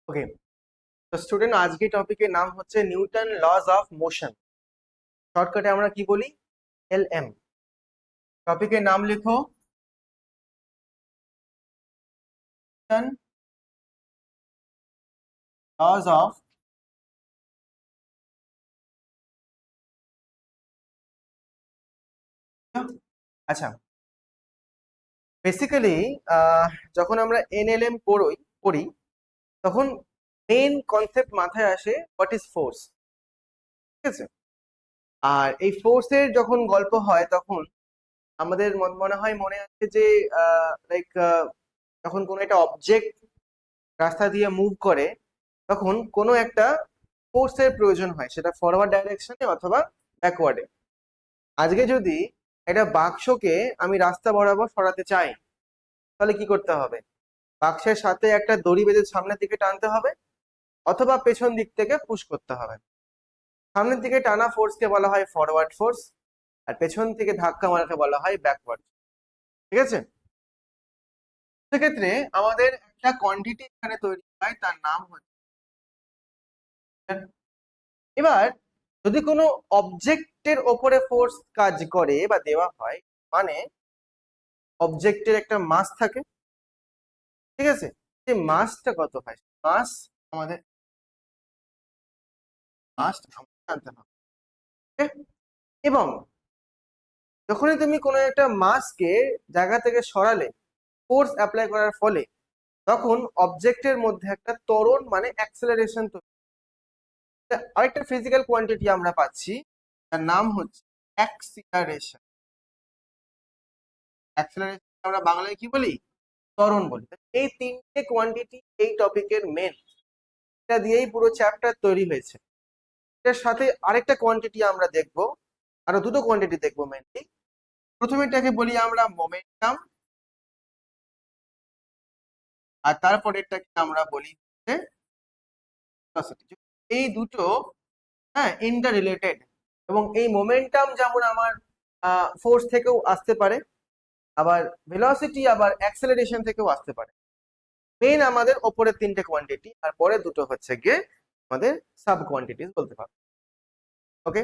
ওকে, তো স্টুডেন্ট আজকে টপিকের নাম হচ্ছে নিউটন লজ অফ মোশন। শর্টকাটে আমরা কি বলি? এলএম। টপিকের নাম লিখো, নিউটন লজ অফ। আচ্ছা, বেসিক্যালি যখন আমরা এনএলএম পড়ি তখন মেইন কনসেপ্ট মাথায় আসে হোয়াট ইজ ফোর্স। ঠিক আছে, আর এই ফোর্সের যখন গল্প হয় তখন আমাদের মনে আছে যে লাইক যখন কোনো একটা অবজেক্ট রাস্তা দিয়ে মুভ করে তখন কোনো একটা ফোর্সের প্রয়োজন হয়, সেটা ফরওয়ার্ড ডাইরেকশনে অথবা ব্যাকওয়ার্ডে। আজকে যদি একটা বাক্সকে আমি রাস্তা বরাবর সরাতে চাই তাহলে কি করতে হবে? বাক্সের সাথে একটা দড়ি বেঁধে সামনের দিকে টানতে হবে অথবা পেছন দিক থেকে পুশ করতে হবে। সামনের দিকে টানা ফোর্সকে বলা হয় ফরওয়ার্ড ফোর্স, আর পেছন থেকে ধাক্কা মারাকে বলা হয় ব্যাকওয়ার্ড। ঠিক আছে, সেক্ষেত্রে আমাদের একটা কোয়ান্টিটি এখানে তৈরি হয়, তার নাম হচ্ছে। এবার যদি কোনো অবজেক্টের ওপরে ফোর্স কাজ করে বা দেওয়া হয়, মানে অবজেক্টের একটা মাস থাকে। ঠিক আছে, সেই মাসটা কত হয়? মাস আমাদের জানতে হবে। Okay? এবং যখনই তুমি কোনো একটা মাসকে জায়গা থেকে সরালে ফোর্স অ্যাপ্লাই করার ফলে তখন অবজেক্টের মধ্যে একটা ত্বরণ মানে অ্যাক্সেলারেশন তৈরি। আরেকটা ফিজিক্যাল কোয়ান্টিটি আমরা পাচ্ছি, তার নাম হচ্ছে অ্যাক্সিলারেশন। অ্যাক্সেলারেশন আমরা বাংলায় কি বলি? ত্বরণ বলি। এই তিনটে কোয়ান্টিটি এই টপিকের মেন, এটা দিয়েই পুরো চ্যাপ্টার তৈরি হয়েছে। এর সাথে আরেকটা কোয়ান্টিটি আমরা দেখব, আরো দুটো কোয়ান্টিটি দেখবো মেনলি। প্রথমেরটাকে বলি আমরা মোমেন্টাম, আর তারপরেরটাকে আমরা বলি ভেলোসিটি। এই দুটো ইন্টার রিলেটেড, এবং এই মোমেন্টাম যেমন আমার ফোর্স থেকেও আসতে পারে, আবার ভেলোসিটি আবার অ্যাক্সেলারেশন থেকেও আসতে পারে। মেইন আমাদের ওপরের তিনটে কোয়ান্টিটি, আর পরে দুটো হচ্ছে গিয়ে আমাদের সাব কোয়ান্টিটিস বলতে পারবো। ওকে,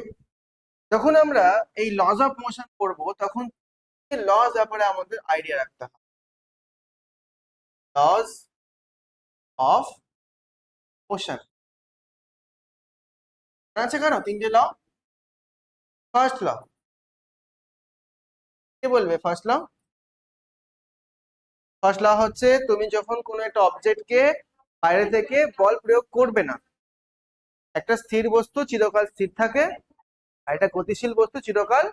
যখন আমরা এই লজ অফ মোশন পড়বো তখন লজ ব্যাপারে আমাদের আইডিয়া রাখতে হবে। লজ অফ মোশন আছে কেন? তিনটে ল। ফার্স্ট ল কে বলবে? ফার্স্ট ল, ফার্স্ট ল হচ্ছে তুমি যখন কোনো একটা অবজেক্টকে বাইরে থেকে বল প্রয়োগ করবে না, একটা স্থির বস্তু চিরকাল স্থির থাকে, আর একটা গতিশীল বস্তু চিরকাল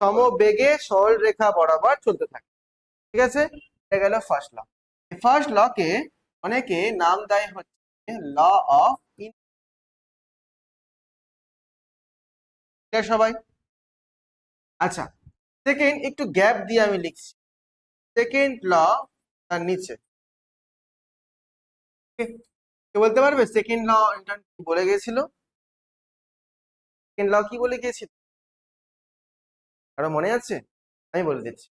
সমবেগে সরল রেখা বরাবর চলতে থাকে। ঠিক আছে, এটা গেল ফার্স্ট ল। ফার্স্ট ল কে অনেকে নাম দেয় হচ্ছে ল অফ ইনারশিয়া। সবাই আচ্ছা, সেকেন্ড একটু গ্যাপ দিয়ে আমি লিখছি, সেকেন্ড ল তার নিচে। কে বলতে পারবে সেকেন্ড ল কি বলে গেছিল? সেকেন্ড ল কি বলে গিয়েছিল, কারো মনে আছে? আমি বলে দিচ্ছি।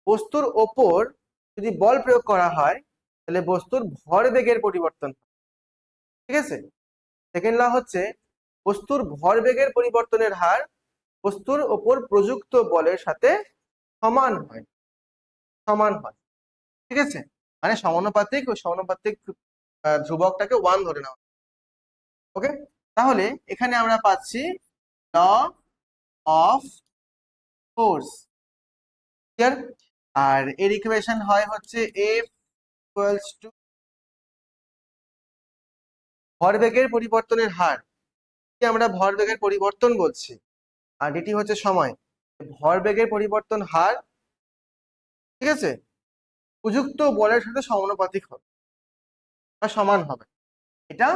বস্তুর ওপর যদি বল প্রয়োগ করা হয় তাহলে বস্তুর ভরবেগের পরিবর্তন হয়। ঠিক আছে, সেকেন্ড ল হচ্ছে বস্তুর ভরবেগের পরিবর্তনের হার বস্তুর ওপর প্রযুক্ত বলের সাথে সমান হয়, সমান হয়। ঠিক আছে, মানে সমানুপাতিক, ও সমানুপাতিক ধ্রুবকটাকে 1 ধরে নেওয়া। ওকে, তাহলে এখানে আমরা পাচ্ছি ল অফ ফোর্স। ক্লিয়ার? আর এর ইকুয়েশন হয় হচ্ছে F ইকুয়ালস টু ভরবেগের পরিবর্তনের হার, কি আমরা ভরবেগের পরিবর্তন বলছি, আর এটি হচ্ছে সময়। ভরবেগের পরিবর্তন হার, ঠিক আছে, উপযুক্ত বলের সাথে সমানুপাতিক হবে বা সমান হবে। এটা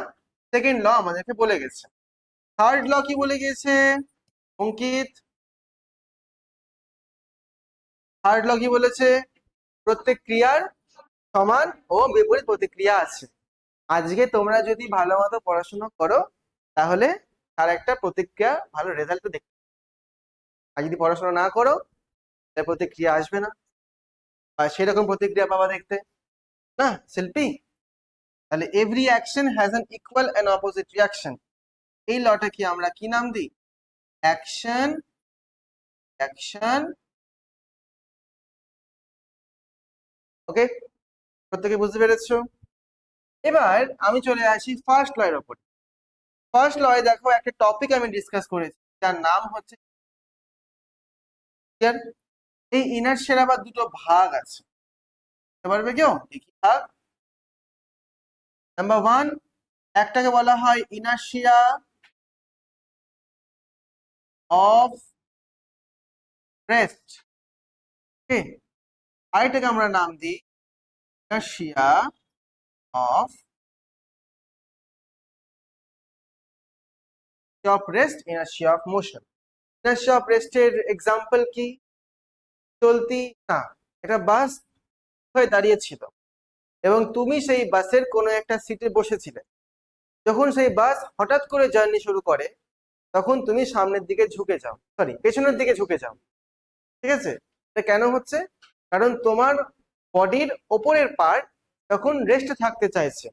সেকেন্ড ল আমাদেরকে বলে গেছে। থার্ড ল কি বলে গিয়েছে অঙ্কিত? থার্ড ল কি বলেছে? প্রত্যেক ক্রিয়ার সমান ও বিপরীত প্রতিক্রিয়া আছে। আজকে তোমরা যদি ভালো মতো পড়াশোনা করো তাহলে তার একটা প্রতিক্রিয়া, ভালো রেজাল্ট দেখতে। আর যদি পড়াশোনা না করো তার প্রতিক্রিয়া আসবে না, আর সেরকম প্রতিক্রিয়া পাবা দেখতে না শিল্পী। তাহলে every action has an equal and opposite reaction. এই লটা কি আমরা কি নাম দিই? Action action. ওকে, প্রত্যেকে বুঝতে পেরেছো? এবার আমি চলে আসি ফার্স্ট লয়ের ওপর। ফার্স্ট লয়ে দেখো একটা টপিক আমি ডিসকাস করেছি, যার নাম হচ্ছে এই ইনার্শিয়ার আবার দুটো ভাগ আছে, বুঝতে পারবে কেউ? কি কি ভাগ? নাম্বার ওয়ান, একটাকে বলা হয় ইনার্শিয়া অফ রেস্ট। ওকে, আরেকটাকে আমরা নাম দিই inertia of rest, inertia of motion. Inertia of রেস্টের এক্সাম্পল কি? চলতি না, এটা বাস হয়ে দাঁড়িয়েছিল এবং তুমি সেই বাসের কোনো একটা সিটে বসেছিলে। যখন সেই বাস হঠাৎ করে জার্নি শুরু করে তখন তুমি সামনের দিকে ঝুঁকে যাও, সরি পেছনের দিকে ঝুঁকে যাও। ঠিক আছে? এটা কেন হচ্ছে? কারণ তোমার বডির ওপরের পার্ট তখন রেস্টে থাকতে চাইছে,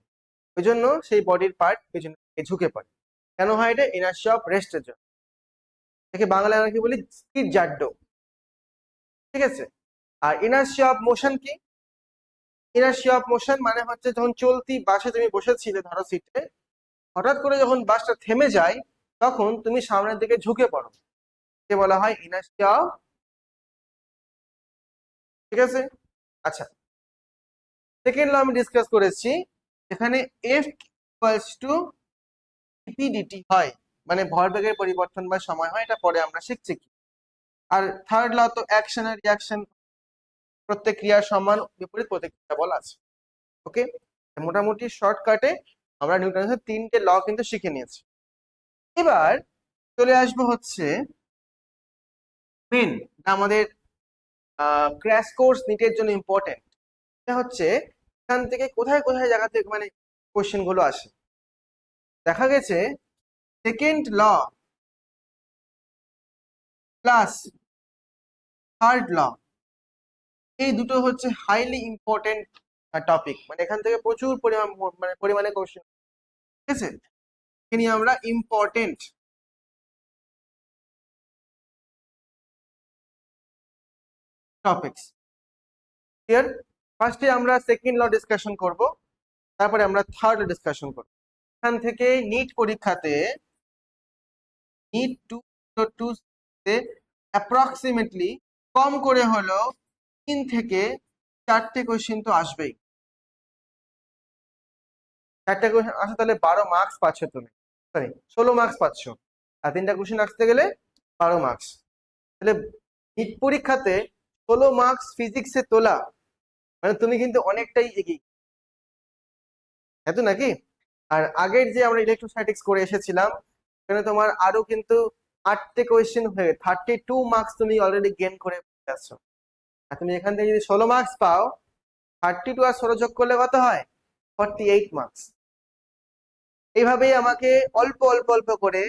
ওই জন্য সেই বডির পার্ট পেছনের দিকে ঝুঁকে পড়ে। কেন হয় এটা? ইনার্শিয়া অফ রেস্টের জন্য। একে বাংলায় আমরা কি বলি? স্থির জাড্য। ঠিক আছে? আর ইনার্শিয়া অফ মোশন কি? ইনার্শিয়া অফ মোশন মানে হচ্ছে যখন চলতি বাসে তুমি বসেছিলে ধরো সিটে, হঠাৎ করে যখন বাসটা থেমে যায় তখন তুমি সামনের দিকে ঝুঁকে পড়ো, কে বলা হয় ইনার্শিয়া অফ। ঠিক আছে? আচ্ছা, সেকেন্ড ল আমি ডিসকাস করেছি, এখানে এফ ইকুয়ালস টু ডিপি হয়, মানে ভরবেগের পরিবর্তন বা সময় হয়, এটা পরে আমরা শিখছি কি। আর থার্ড ল তো অ্যাকশন আর রিয়াকশন, প্রত্যেক ক্রিয়ার সমান বিপরীত প্রতিক্রিয়া বল আছে। ওকে, মোটামুটি শর্টকাটে আমরা নিউটনের তিনটে ল কিন্তু শিখে নিয়েছি। এবার চলে আসবো হচ্ছে মেন, আমাদের ক্র্যাশ কোর্স নিটের জন্য ইম্পর্টেন্ট। এটা হচ্ছে এখান থেকে কোথায় কোথায় জায়গা থেকে মানে কোশ্চেন গুলো আসে। দেখা গেছে second law plus third law, এই দুটো হচ্ছে হাইলি ইম্পর্টেন্ট টপিক, মানে এখান থেকে প্রচুর পরিমাণে কোশ্চেন। ঠিক আছে, একে নিয়ে আমরা ইম্পর্টেন্ট টপিকস। ক্লিয়ার? ফার্স্টে আমরা সেকেন্ড ল ডিসকাশন করব, তারপরে আমরা থার্ড ল ডিসকাশন করব। এখান থেকে নিট পরীক্ষাতে নিট 2 তে অ্যাপ্রক্সিমেটলি কম করে হলো 3 থেকে 4টে কোশ্চেন তো আসবেই। 4টে কোশ্চেন আসে তাহলে 12 মার্কস পাচ্ছ তুমি, সরি 16 মার্কস পাচ্ছ। আর 3টা কোশ্চেন আসতে গেলে 12 মার্কস। তাহলে নিট পরীক্ষাতে 16 মার্কস ফিজিক্সে তোলা মানে তুমি কিন্তু অনেকটাই এগিয়ে, এত নাকি? আর আগের যে আমরা ইলেকট্রোস্ট্যাটিক্স করে এসেছিলাম সেখানে তোমার আরো কিন্তু 8টে কোয়েশ্চেন হয়ে 32 মার্কস তুমি অলরেডি গেইন করে আসছো। আর তুমি এখান থেকে যদি 16 মার্কস পাও, 32 আর 16 যোগ করলে কত হয়? 48 মার্কস। এইভাবেই আমাকে অল্প অল্প অল্প করে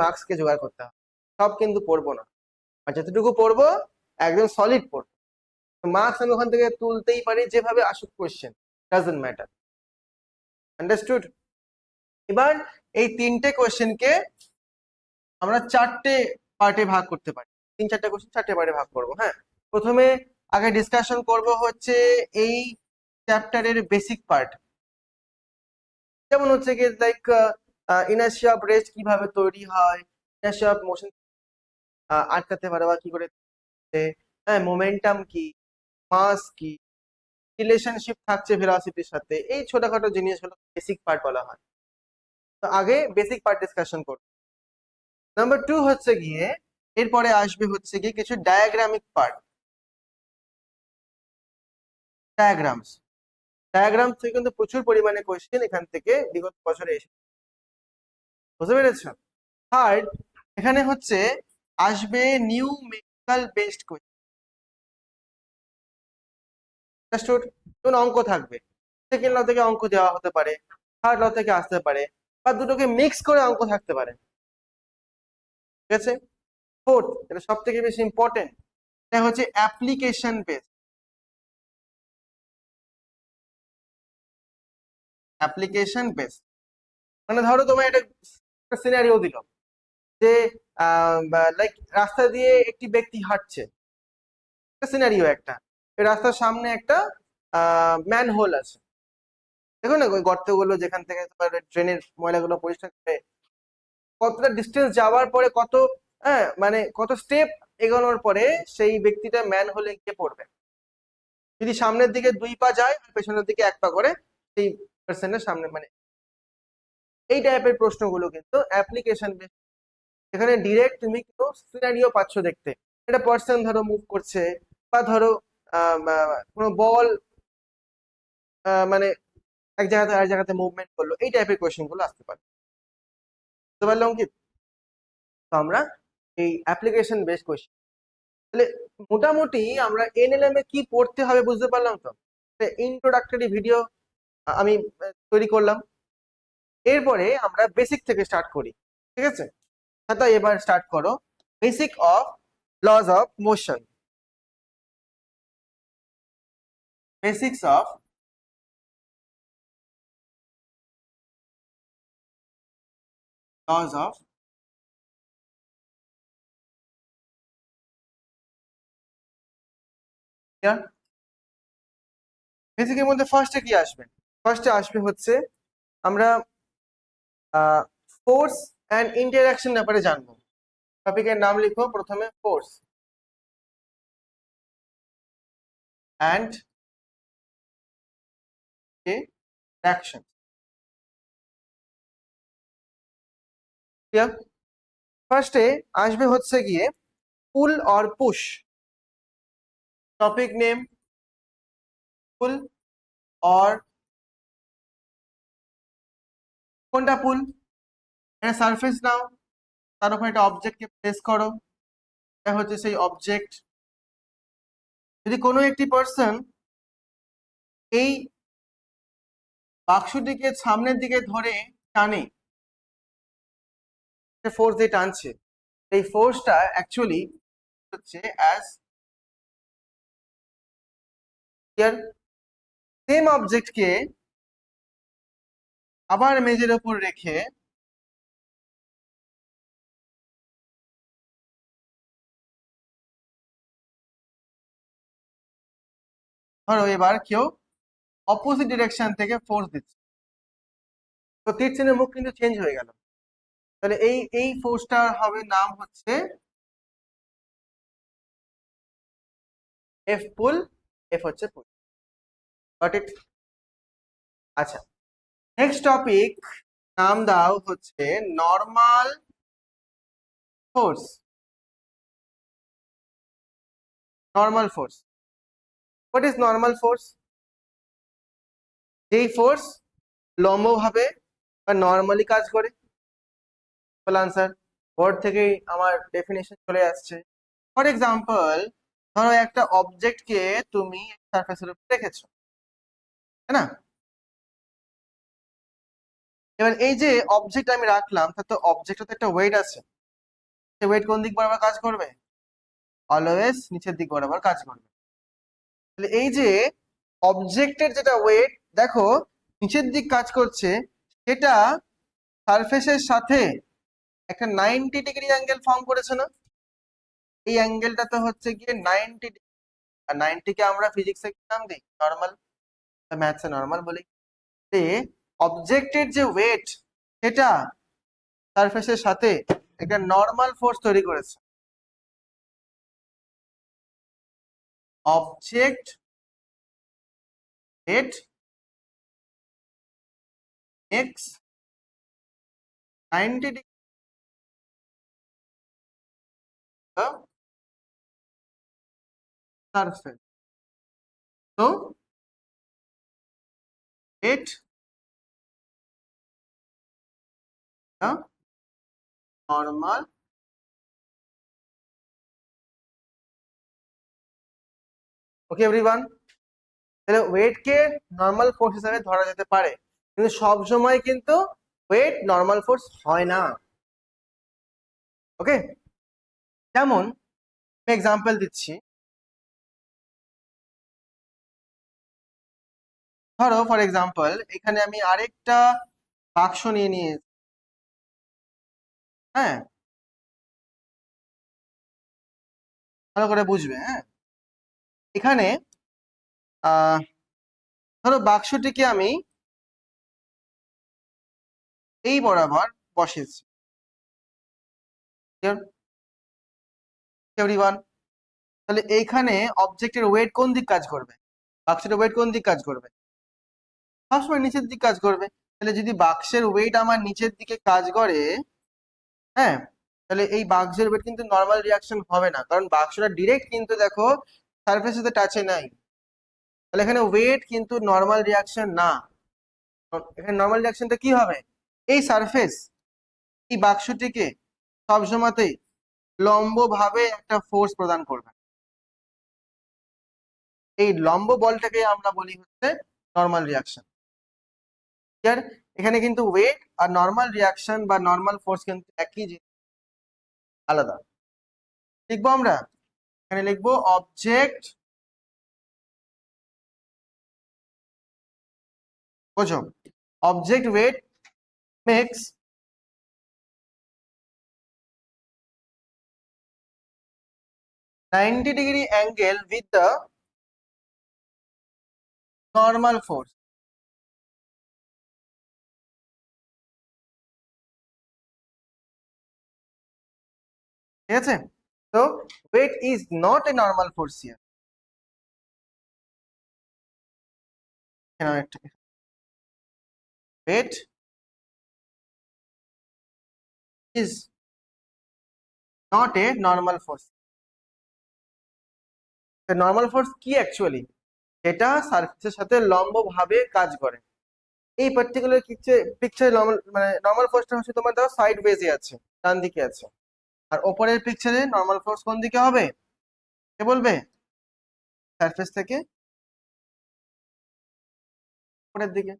মার্কস কে জোগাড় করতে হবে। সব কিন্তু পড়বো না, আর যতটুকু পড়বো একদম সলিড পড়বো। মার্কস আমি ওখান থেকে তুলতেই পারি যেভাবে আসুক কোয়েশ্চেন, ডাজন্ট ম্যাটার। আন্ডারস্টুড? এবার এই 3টে কোয়েশ্চেনকে আমরা 4টে পার্টে ভাগ করতে পারি। 3-4টে কোয়েশ্চেন 4টে পার্টে ভাগ করব। হ্যাঁ, প্রথমে আগে ডিসকাশন করব হচ্ছে এই চ্যাপ্টারের বেসিক পার্ট, যেমন হচ্ছে কি লাইক ইনার্শিয়া অফ রেস্ট কিভাবে তৈরি হয়, ইনার্শিয়া অফ মোশন আটকাতে পারে বা কি করে, হ্যাঁ মোমেন্টাম কি, মাস কি, রিলেশনশিপ থাকছে ভেলোসিটির সাথে, এই ছোটখাটো জিনিসগুলো বেসিক পার্ট বলা হয়। তো আগে বেসিক পার্ট ডিসকাশন করব। নাম্বার 2 হচ্ছে গিয়ে এরপরে আসবে হচ্ছে গিয়ে কিছু ডায়াগ্রামিক পার্ট। ডায়াগ্রামস ডায়াগ্রাম থেকে কিন্তু প্রচুর পরিমাণে কোয়েশ্চেন এখান থেকে বিগত বছরে এসে, বুঝতে পেরেছ? থার্ড, এখানে হচ্ছে আসবে নিউমেরিক্যাল বেসড কোয়েশ্চেন, যেমন অঙ্ক থাকবে। সেকেন্ড ল থেকে অঙ্ক দেওয়া হতে পারে, থার্ড ল থেকে আসতে পারে, বা দুটোকে মিক্স করে অঙ্ক থাকতে পারে। ঠিক আছে? ফোর্থ, এটা সব থেকে বেশি ইম্পর্টেন্ট, এটা হচ্ছে অ্যাপ্লিকেশন বেসড। অ্যাপ্লিকেশন বেস, মানে ধরো তোমার একটা সিনারিও দিল যে লাইক রাস্তা দিয়ে একটি ব্যক্তি হাঁটছে, সিনারিও একটা, এই রাস্তার সামনে একটা ম্যান হোল আছে, দেখো না ওই গর্তগুলো যেখান থেকে তোমার ট্রেনের ময়লাগুলো পরিষ্কার করে, কতটা ডিস্টেন্স যাওয়ার পরে কত, হ্যাঁ মানে কত স্টেপ এগোনোর পরে সেই ব্যক্তিটা ম্যান হোলে গিয়ে পড়বে। যদি সামনের দিকে 2 পা যায় আর পেছনের দিকে 1 পা করে, সেই পার্সনের সামনে, মানে এই টাইপের প্রশ্নগুলো কিন্তু অ্যাপ্লিকেশন বেস। এখানে ডিরেক্ট তুমি কোনো সিনারিও পাচ্ছ দেখতে, একটা পার্সন ধরো মুভ করছে, বা ধরো কোনো বল মানে এক জায়গাতে আর জায়গাতে মুভমেন্ট করলো, এই টাইপের কোয়েশ্চেন গুলো আসতে পারে। বুঝতে পারলাম অঙ্কিত? তো আমরা এই অ্যাপ্লিকেশন বেস কোয়েশ্চেন, তাহলে মোটামুটি আমরা এনএলএম এ কি পড়তে হবে বুঝতে পারলাম। তো ইন্ট্রোডাক্টরি ভিডিও আমি তৈরি করলাম, এরপরে আমরা বেসিক থেকে স্টার্ট করি, ঠিক আছে? তাই এবার স্টার্ট করো basic of laws of motion. Basics of laws of বেসিকের মধ্যে ফার্স্টে কি আসবে? ফার্স্টে আসবে হচ্ছে আমরা ফোর্স অ্যান্ড ইন্টারঅ্যাকশন ব্যাপারে জানবো। টপিকের নাম লিখো প্রথমে, ফোর্স অ্যান্ড অ্যাকশন। ক্লিয়ার? ফার্স্টে আসবে হচ্ছে গিয়ে pull or push. Topic name pull or, কোনটা পুল? একটা সারফেস নাও, তার উপর একটা অবজেক্টকে প্লেস করো, এটা হচ্ছে সেই অবজেক্ট। যদি কোনো একটি পার্সন এই বাক্সটিকে সামনের দিকে ধরে টানে, ফোর্স দিয়ে টানছে, এই ফোর্সটা অ্যাকচুয়ালি হচ্ছে অ্যাজ সেম অবজেক্টকে আবার মেজের ওপর রেখে ধরো এবার কেউ অপোজিট ডিরেকশন থেকে ফোর্স দিচ্ছে, তো তীর চিহ্নের মুখ কিন্তু চেঞ্জ হয়ে গেল, তাহলে এই ফোর্সটার হবে নাম হচ্ছে এফ পুল। এফ হচ্ছে পুল, গট ইট? আচ্ছা, নেক্সট টপিক নাম দাও হচ্ছে normal force. Normal force, what is normal force? যেই ফোর্স লম্বভাবে বা নর্মালি কাজ করে। আনসার বোর্ড থেকেই আমার ডেফিনেশন চলে আসছে। ফর এক্সাম্পল, ধরো একটা অবজেক্টকে তুমি সারফেসের উপর রেখেছো, তাই না? এবার এই যে অবজেক্ট আমি রাখলাম, তার তো অবজেক্টে তো একটা ওয়েট আছে, সেই ওয়েট কোন দিক বরাবর কাজ করবে? অলওয়েজ নিচের দিক বরাবর কাজ করবে। তাহলে এই যে অবজেক্টের যেটা ওয়েট দেখো নিচের দিক কাজ করছে, সেটা সারফেসের সাথে একটা 90 ডিগ্রি অ্যাঙ্গেল ফর্ম করেছে না? এই অ্যাঙ্গেলটা তো হচ্ছে গিয়ে 90 ডিগ্রি, আর 90 কে আমরা ফিজিক্সে কি নাম দিই? নর্মাল, ম্যাথসে নর্মাল বলি। অবজেক্টের যে ওয়েট সেটা সারফেসের সাথে একটা নর্মাল ফোর্স তৈরি করেছে। Object weight x 90 degree surface, তো ওয়েট নর্মাল ওকে এভরিওয়ান। তাহলে ওয়েট কে নর্মাল ফোর্স হিসাবে ধরা যেতে পারে, কিন্তু সব সময় কিন্তু ওয়েট নর্মাল ফোর্স হয় না। ওকে, যেমন আমি এক্সাম্পল দিচ্ছি, ধরো ফর এক্সাম্পল এখানে আমি আরেকটা বাক্স নিয়ে নিয়েছি, হ্যাঁ, ভালো করে বুঝবে, হ্যাঁ। এখানে ধরো বাক্সটিকে আমি এই বরাবর বসেছি, এভরিওয়ান। তাহলে এইখানে অবজেক্টের ওয়েট কোন দিক কাজ করবে? বাক্সের ওয়েট কোন দিক কাজ করবে? সবসময় নিচের দিক কাজ করবে। তাহলে যদি বাক্সের ওয়েট আমার নিচের দিকে কাজ করে, হ্যাঁ, তাহলে এই বাক্সের ওয়েট কিন্তু নর্মাল রিয়াকশন হবে না, কারণ বাক্সটা ডিরেক্ট কিন্তু দেখো সারফেসের সাথে টাচে নাই। তাহলে এখানে ওয়েট কিন্তু নর্মাল রিয়াকশন না। এখানে নর্মাল রিয়াকশনটা কি হবে? এই সারফেস এই বাক্সটিকে সবসময়তেই লম্বভাবে একটা ফোর্স প্রদান করবে। এই লম্ব বলটাকে আমরা বলি হচ্ছে নর্মাল রিয়াকশন। ক্লিয়ার? এখানে কিন্তু ওয়েট আর নর্মাল রিয়াকশন বা নর্মাল ফোর্স কিন্তু একই জিনিস, আলাদা। লিখবো আমরা, এখানে লিখবো অবজেক্ট, বোঝো, object weight makes 90 degree angle with the normal force. ঠিক আছে? So weight is not a normal force here. Weight is not a normal force. The normal force কি অ্যাকচুয়ালি? এটা সারফেসের সাথে লম্বভাবে কাজ করে। এই পার্টিকুলার পিকচারে মানে নর্মাল ফোর্সটা হচ্ছে তোমার দাও সাইড ওয়েজে আছে, ডান দিকে আছে। আর ওপরের পিকচারে নর্মাল ফোর্স কোন দিকে হবে? কে বলবে? সারফেস থেকে উপরের দিকে।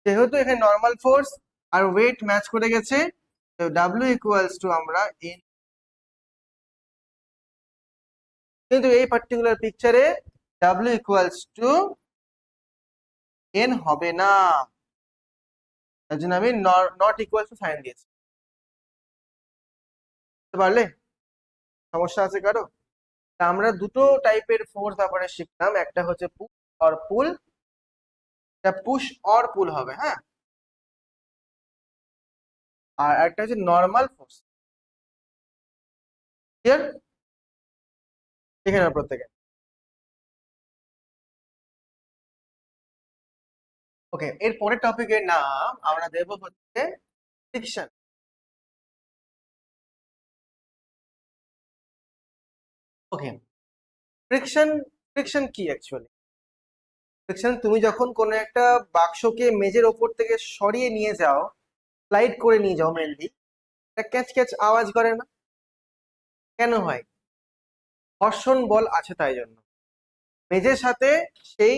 যেহেতু এখানে নর্মাল ফোর্স আর ওয়েট ম্যাচ করে গেছে, ডাব্লিউ ইকুয়ালস টু আমরা এন। কিন্তু এই পার্টিকুলার পিকচারে ডাব্লিউ ইকুয়ালস টু এন হবে না, তার জন্য আমি নট ইকুয়াল টু সাইন দিয়েছি। বুঝতে পারলে? সমস্যা আছে কারো? আমরা দুটো টাইপের ফোর্স ব্যাপারে শিখলাম, একটা হচ্ছে পুশ অর পুল, এটা পুশ অর পুল হবে, হ্যাঁ, আর একটা হচ্ছে নর্মাল ফোর্স। ক্লিয়ার? দেখে নাও প্রত্যেকে। ওকে, এর পরের টপিকের নাম আমরা দেব হচ্ছে ফ্রিকশন। ওকে, ফ্রিকশন, ফ্রিকশন কি অ্যাকচুয়ালি? ফ্রিকশন তুমি যখন কোনো একটা বাক্সকে মেজের ওপর থেকে সরিয়ে নিয়ে যাও, স্লাইড করে নিয়ে যাও মেনলি, একটা ক্যাচ ক্যাচ আওয়াজ করে না? কেন হয়? ঘর্ষণ বল আছে তাই জন্য। মেজের সাথে সেই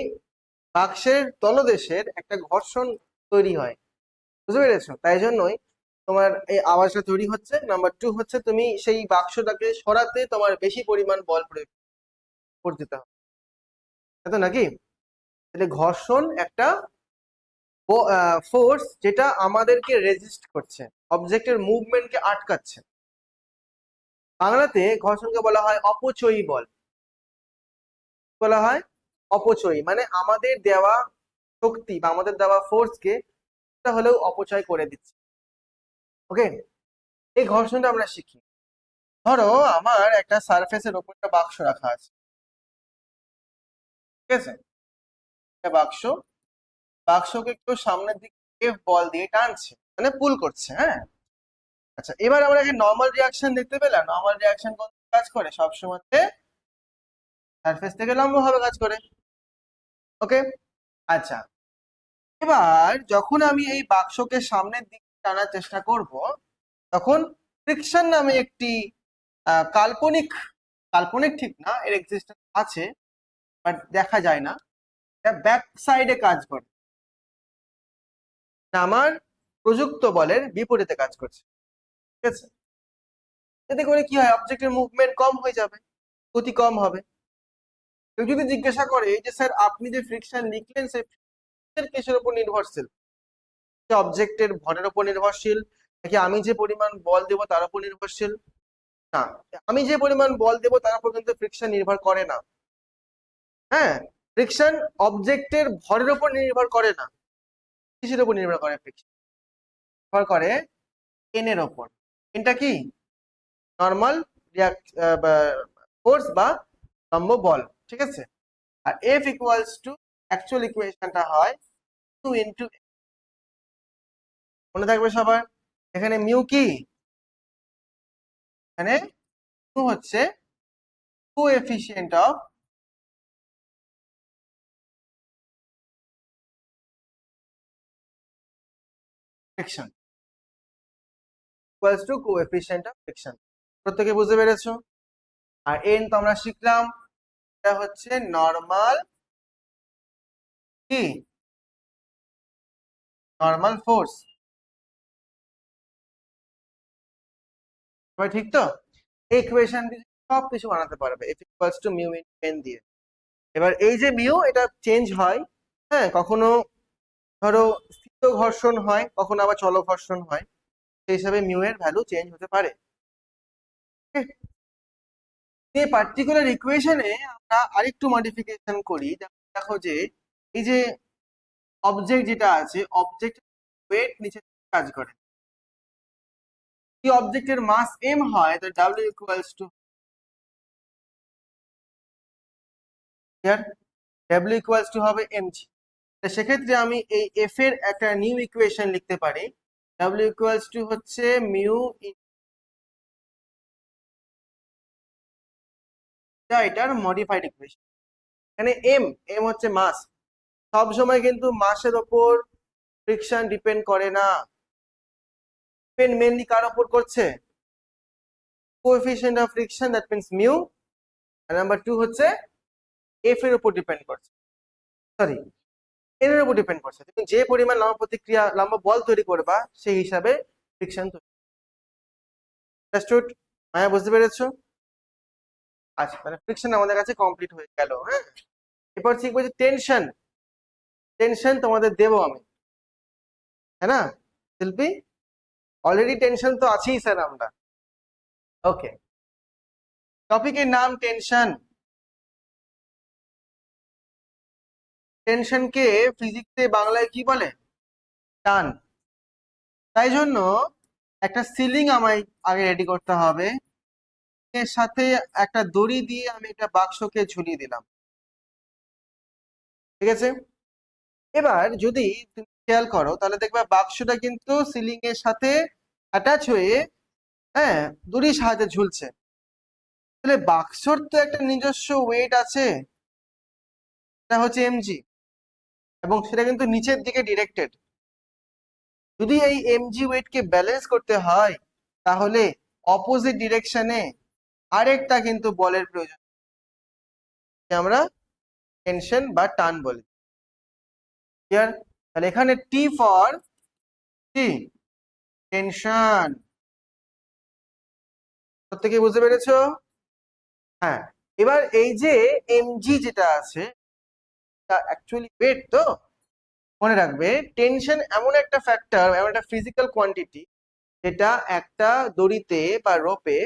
বাক্সের তলদেশের একটা ঘর্ষণ তৈরি হয়, বুঝতে পেরেছো? তাই জন্যই তোমার এই আওয়াজটা তৈরি হচ্ছে। নাম্বার টু হচ্ছে তুমি সেই বাক্সটাকে সরাতে তোমার বেশি পরিমাণ বল প্রয়োগ করতে হবে, তাই তো নাকি? তাহলে ঘর্ষণ একটা ফোর্স যেটা আমাদেরকে রেজিস্ট করছে, অবজেক্টের মুভমেন্টকে আটকাচ্ছে। বাংলাতে ঘর্ষণকে বলা হয় অপচয়ী বল। বলা হয় অপচয়ী, মানে আমাদের দেওয়া শক্তি বা আমাদের দেওয়া ফোর্সকে হলেও অপচয় করে দিচ্ছে। ওকে, এই ঘর্ষণটা আমরা শিখি। ধরো আমার একটা সারফেসের উপর একটা বাক্স রাখা আছে, ঠিক আছে? একটা বাক্স, বাক্সকে একটু সামনের দিকে বল দিয়ে টানছে, মানে পুল করছে, হ্যাঁ। আচ্ছা, এবার আমরা এখানে নর্মাল রিয়াকশন দেখতে পেলাম। নর্মাল রিয়াকশন কোন কাজ করে? সবসময় সারফেস থেকে লম্বভাবে কাজ করে। ওকে, আচ্ছা, এবার যখন আমি এই বাক্সকে সামনের দিকে টানার চেষ্টা করব, তখন ফ্রিকশন নামে একটি কাল্পনিক, কাল্পনিক ঠিক না, এর এক্সিস্টেন্স আছে বাট দেখা যায় না, এটা ব্যাক সাইডে কাজ করে, আমার প্রযুক্ত বলের বিপরীতে কাজ করছে। ঠিক আছে? এতে করে কি হয়? অবজেক্টের মুভমেন্ট কম হয়ে যাবে, গতি কম হবে। কেউ যদি জিজ্ঞাসা করে যে স্যার আপনি যে ফ্রিকশন লিখলেন সেই ফ্রিকশন কিসের উপর নির্ভরশীল, অবজেক্টের ভরের উপর নির্ভরশীল নাকি আমি যে পরিমাণ বল দেবো তার উপর নির্ভরশীল? না, আমি যে পরিমাণ বল দেবো তার উপর কিন্তু ফ্রিকশন নির্ভর করে না। হ্যাঁ, ফ্রিকশন অবজেক্টের ভরের উপর নির্ভর করে না। কিসের উপর নির্ভর করে? ফ্রিকশন নির্ভর করে এন এর উপর। এটা কি নর্মাল ফোর্স বা লম্ব বল, ঠিক আছে। আর এফ ইকুয়ালস টু অ্যাকচুয়াল ইকুয়েশনটা হয় 2 ইন্টু, মনে থাকবে সবার। এখানে মিউ কি, এখানে মিউ হচ্ছে coefficient of friction equals to coefficient of friction. প্রত্যেকে বুঝতে পেরেছো? আর এন তো আমরা শিখলাম, এটা হচ্ছে নর্মাল কি, নর্মাল ফোর্স। সবাই ঠিক তো? এই ইকুয়েশন দিয়ে সব কিছু বানাতে পারবে, F equals to mu into N দিয়ে। এবার এই যে মিউ, এটা চেঞ্জ হয়। হ্যাঁ, কখনো ধরো স্থিত ঘর্ষণ হয়, কখনো আবার চল ঘর্ষণ হয়, সেই হিসাবে মিউ এর ভ্যালু চেঞ্জ হতে পারে। এই পার্টিকুলার ইকুয়েশনে আমরা আরেকটু মডিফিকেশন করি। দেখো যে এই যে অবজেক্ট যেটা আছে, অবজেক্ট ওয়েট নিচে কাজ করে। যদি অবজেক্টের মাস এম হয় তো W equals two, W equals two হবে এমজি। সেক্ষেত্রে আমি এই এফ এর একটা নিউ ইকুয়েশন লিখতে পারি, ডাব্লিউ ইকুয়ালস টু হচ্ছে মিউ, এটার মডিফাইড ইকুয়েশন। এখানে এম, এম হচ্ছে মাস। সব সময় কিন্তু মাসের ওপর ফ্রিকশন ডিপেন্ড করে না, ডিপেন্ড মেইনলি কার ওপর করছে? Coefficient of friction, that means mu. আর নাম্বার 2 হচ্ছে এফ এর উপর ডিপেন্ড করছে, সরি এন এর উপর ডিপেন্ড করছে। তুমি যে পরিমাণ লম্ব প্রতিক্রিয়া, লম্ব বল তৈরি করবা সেই হিসাবে ফ্রিকশন তৈরি। আন্ডারস্টুড? হ্যাঁ, বুঝতে পেরেছো? আচ্ছা, তাহলে ফ্রিকশন আমাদের কাছে কমপ্লিট হয়ে গেল। হ্যাঁ, এরপর শিখবো যে টেনশন। টেনশন তোমাদের দেবো আমি, হ্যাঁ না শিল্পী? অলরেডি টেনশন তো আছেই স্যার আমরা। ওকে, টপিকের নাম টেনশন। টেনশনকে ফিজিক্সে বাংলায় কি বলে? টান। তাই জন্য একটা সিলিং আমায় আগে রেডি করতে হবে, এর সাথে একটা দড়ি দিয়ে আমি একটা বাক্সকে ঝুলিয়ে দিলাম, ঠিক আছে। এবার যদি তুমি খেয়াল করো তাহলে দেখবে বাক্সটা কিন্তু সিলিং এর সাথে অ্যাটাচ হয়ে, হ্যাঁ, দড়ির সাহায্যে ঝুলছে। তাহলে বাক্সর তো একটা নিজস্ব ওয়েট আছে, এটা হচ্ছে এমজি, এবং সেটা কিন্তু নিচের দিকে ডিরেক্টেড। যদি এই এমজি ওয়েটকে ব্যালেন্স করতে হয় তাহলে অপোজিট ডিরেকশনে আরেকটা কিন্তু বলের প্রয়োজন, আমরা টেনশন বা টান বলি। ক্লিয়ার? তাহলে এখানে টি ফর কি, টেনশন। প্রত্যেকে বুঝতে পেরেছো? হ্যাঁ, এবার এই যে এমজি যেটা আছে তা অ্যাকচুয়ালি ওয়েট তো। মনে রাখবে টেনশন এমন একটা ফ্যাক্টর, এমন একটা ফিজিক্যাল কোয়ান্টিটি যেটা একটা দড়িতে বা রোপে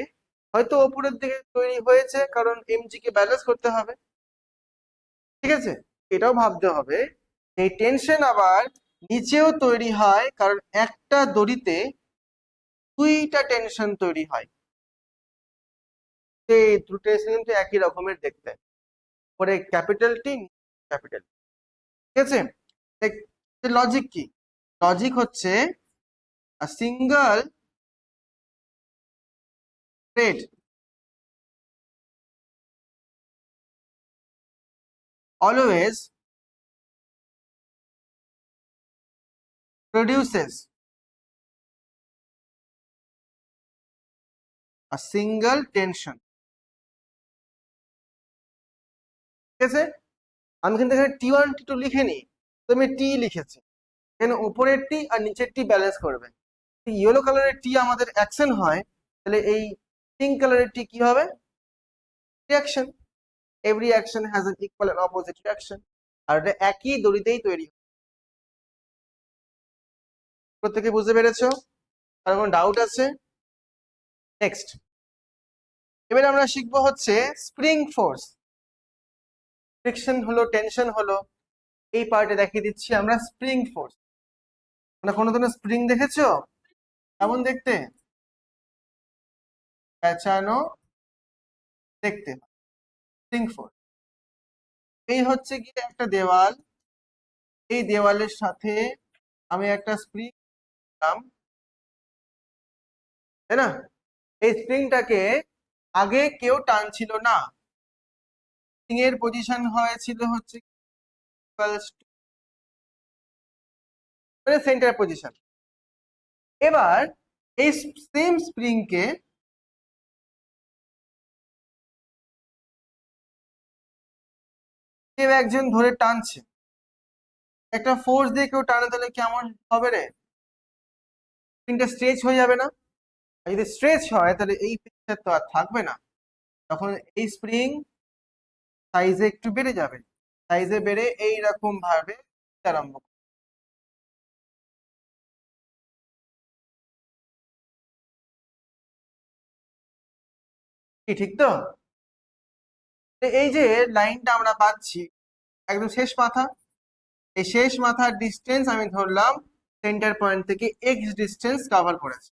হয়তো উপরের দিকে তৈরি হয়েছে কারণ এমজি কে ব্যালেন্স করতে হবে, ঠিক আছে। এটাও ভাবতে হবে এই টেনশন আবার নিচেও তৈরি হয় কারণ একটা দড়িতে দুইটা টেনশন তৈরি হয়। এই দুটো টেনশন কিন্তু একই রকমের দেখতে, পরে ক্যাপিটাল টি, ক্যাপিটাল, ঠিক আছে। লজিক কি? লজিক হচ্ছে single thread always produces a single tension, ঠিক আছে। আমি কিন্তু এখানে T1 T2 লিখিনি, তুমি টি লিখেছি, এখানে উপরের টি আর নিচের টি ব্যালেন্স করবে। ইয়েলো কালারের টি আমাদের অ্যাকশন হয়, তাহলে এই পিঙ্ক কালারের টি কি হবে? Reaction. Every action has an equal and opposite reaction, আর এটা একই দড়িতেই তৈরি। প্রত্যেকে বুঝতে পেরেছো? আর কোনো ডাউট আছে? নেক্সট এবার আমরা শিখবো হচ্ছে স্প্রিং ফোর্স। ফ্রিকশন হলো, টেনশন হলো, এই পার্টে দেখিয়ে দিচ্ছি আমরা স্প্রিং ফোর্স। মানে কোনো ধরনের স্প্রিং দেখেছো কেমন দেখতে? পেঁচানো দেখতে স্প্রিং ফোর্স। এই হচ্ছে কি একটা দেওয়াল, এই দেওয়ালের সাথে আমি একটা স্প্রিং দিলাম, তাই না? এই স্প্রিংটাকে আগে কেউ টানছিল না, স্প্রিং এর পজিশন হয়েছিল হচ্ছে সেন্টার পজিশন। এবার এই সেম স্প্রিং কে কেউ একজন ধরে টানছে, একটা ফোর্স দিয়ে কেউ টানে, তাহলে কেমন হবে রে? স্প্রিংটা স্ট্রেচ হয়ে যাবে না? আর যদি স্ট্রেচ হয় তাহলে এই পিকচার তো আর থাকবে না, তখন এই স্প্রিং সাইজে একটু বেড়ে যাবে, সাইজে বেড়ে এইরকম ভাবে আরম্ভ করবে। কি ঠিক তো? এই যে লাইনটা আমরা পাচ্ছি একদম শেষ মাথা, এই শেষ মাথার ডিস্টেন্স আমি ধরলাম সেন্টার পয়েন্ট থেকে এক্স ডিস্টেন্স কভার করেছে।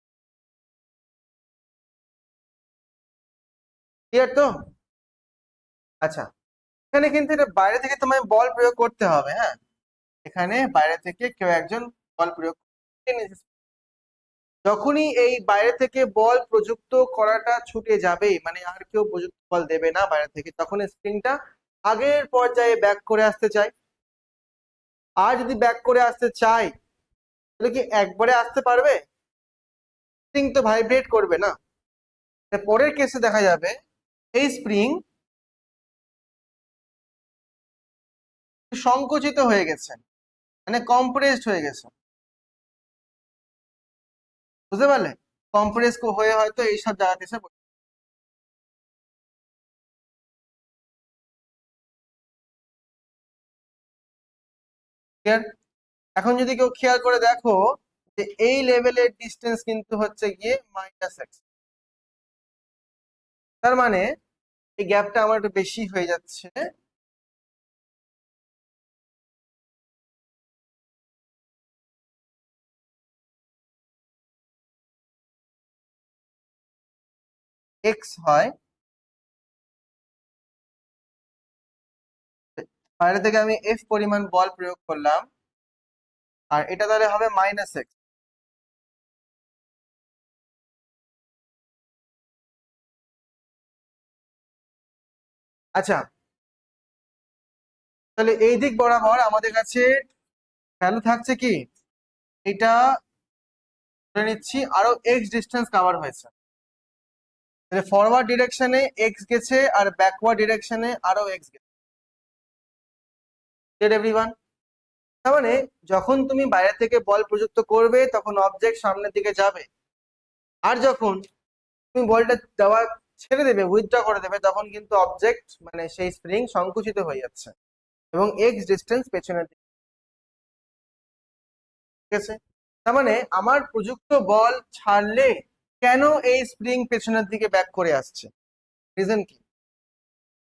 ক্লিয়ার তো? আচ্ছা, এখানে কিন্তু এটা বাইরে থেকে তোমায় বল প্রয়োগ করতে হবে, হ্যাঁ, এখানে বাইরে থেকে কেউ একজন বল প্রয়োগ করে। যখনই এই বাইরে থেকে বল প্রযুক্ত করাটা ছুটে যাবে, মানে আর কেউ প্রযুক্ত বল দেবে না বাইরে থেকে, তখন স্প্রিংটা আগের পর্যায়ে ব্যাক করে আসতে চায়। আর যদি ব্যাক করে আসতে চায় তাহলে কি একবারে আসতে পারবে? স্প্রিং তো ভাইব্রেট করবে না। পরের কেসে দেখা যাবে এই স্প্রিং সংকুচিত হয়ে গেছে, মানে কম্প্রেসড হয়ে গেছে। বুঝতে পারলে? কম্প্রেস হয়ে হয়তো এইসব জায়গাতে এসে ক্লিয়ার? এখন যদি কেউ খেয়াল করে দেখো যে এই লেভেলের ডিস্টেন্স কিন্তু হচ্ছে গিয়ে -x, তার মানে এই গ্যাপটা আমার একটু বেশি হয়ে যাচ্ছে, এক্স হয়, বাইরে থেকে আমি এফ পরিমাণ বল প্রয়োগ করলাম, আর এটা তাহলে হবে -x। আচ্ছা, তাহলে এই দিক বরাবর আমাদের কাছে ভ্যালু থাকছে কি, এটা ধরে নিচ্ছি আরো এক্স ডিস্টেন্স কভার হয়েছে, তাহলে ফরওয়ার্ড ডিরেকশনে এক্স গেছে আর ব্যাকওয়ার্ড ডিরেকশনে আরো এক্স গেছে। এভরিওয়ান, তার মানে যখন তুমি বাইরে থেকে বল প্রযুক্ত করবে তখন অবজেক্ট সামনের দিকে যাবে, আর যখন তুমি বলটা দেওয়া ছেড়ে দেবে, উইথড্র করে দেবে, তখন কিন্তু অবজেক্ট মানে সেই স্প্রিং সংকুচিত হয়ে যাচ্ছে এবং এক্স ডিস্টেন্স পেছনের দিকে। ঠিক আছে? তার মানে আমার প্রযুক্ত বল ছাড়লে কেন এই স্প্রিং পেছনের দিকে ব্যাক করে আসছে? রিজন কি?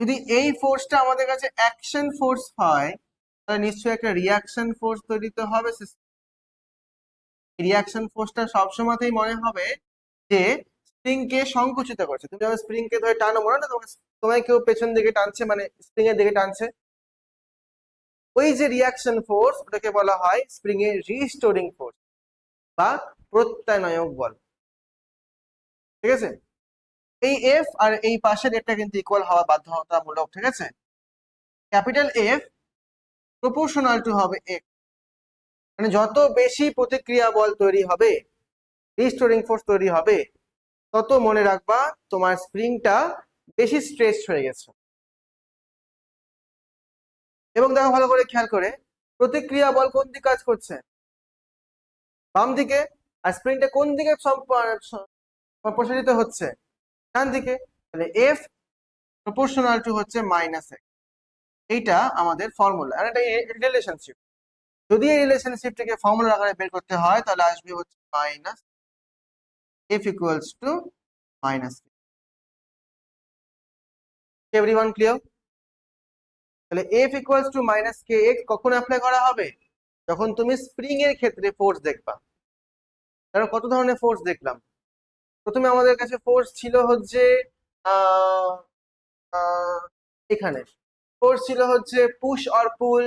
যদি এই ফোর্সটা আমাদের কাছে অ্যাকশন ফোর্স হয় তাহলে নিশ্চয়ই একটা রিয়াকশন ফোর্স তৈরি তো হবে। রিয়াকশন ফোর্সটা সবসময়তেই মনে হবে যে স্প্রিং কে সংকুচিত করছে। তুমি যখন স্প্রিং কে ধরে টানো, মনে না তোমায় কেউ পেছন দিকে টানছে, মানে স্প্রিং এর দিকে টানছে, ওই যে রিয়াকশন ফোর্স ওটাকে বলা হয় স্প্রিং এর রিস্টোরিং ফোর্স বা প্রত্যানয়ক বল। ঠিক আছে? এই এফ আর এই পাশের এটা কিন্তু ইকুয়াল হওয়া বাধ্যতামূলক। ঠিক আছে? ক্যাপিটাল এফ প্রপোর্শনাল টু হবে এক্স, মানে যত বেশি প্রতিক্রিয়া বল তৈরি হবে, রিস্টোরিং ফোর্স তৈরি হবে, তত মনে রাখবা তোমার স্প্রিংটা বেশি স্ট্রেচ হয়ে গেছে। এবং দেখো ভালো করে খেয়াল করে, প্রতিক্রিয়া বল কোন দিকে কাজ করছে? বাম দিকে। আর স্প্রিংটা কোন দিকে প্রসারিত হচ্ছে? ডান দিকে। তাহলে এফ প্রপোর্শনাল টু হচ্ছে -x। এইটা আমাদের ফর্মুলা, আর এটা রিলেশনশিপ। যদি এই রিলেশনশিপটাকে ফর্মুলা আকারে বের করতে হয় তাহলে আসবে হচ্ছে -f equals to -k। Everyone clear? তাহলে f ইকুয়ালস টু -kx কখন অ্যাপ্লাই করা হবে? যখন তুমি স্প্রিং এর ক্ষেত্রে ফোর্স দেখবা। কারণ কত ধরনের ফোর্স দেখলাম। প্রথমে আমাদের কাছে ফোর্স ছিল হচ্ছে আহ আহ, এখানে ফোর্স ছিল হচ্ছে পুশ অর পুল,